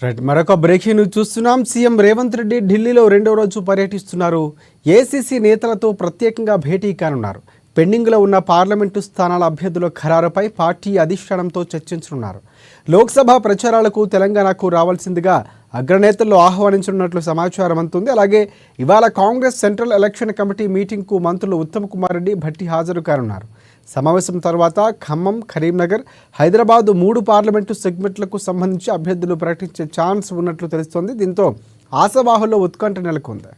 Right, మరొక breaking news చూస్తున్నాం. CM Revanth Reddy ఢిల్లీలో రెండో రోజు పర్యటిస్తున్నారు. ఏసీసీ నేతలతో ప్రత్యేకంగా భేటీ కానున్నారు. పెండింగ్లో ఉన్న పార్లమెంటు స్థానాల అభ్యర్థుల ఖరారుపై పార్టీ అధిష్టానంతో చర్చించనున్నారు. లోక్సభ ప్రచారాలకు తెలంగాణకు రావాల్సిందిగా అగ్రనేతల్లో ఆహ్వానించనున్నట్లు సమాచారం అందుతుంది. అలాగే ఇవాళ కాంగ్రెస్ సెంట్రల్ ఎలక్షన్ కమిటీ మీటింగ్కు మంత్రులు ఉత్తమ్ కుమార్ రెడ్డి, భట్టి హాజరు కానున్నారు. సమావేశం తర్వాత ఖమ్మం, కరీంనగర్, హైదరాబాద్ 3 పార్లమెంటు సెగ్మెంట్లకు సంబంధించి అభ్యర్థులు ప్రకటించే ఛాన్స్ ఉన్నట్లు తెలుస్తోంది. దీంతో ఆశావాహుల్లో ఉత్కంఠ నెలకొంది.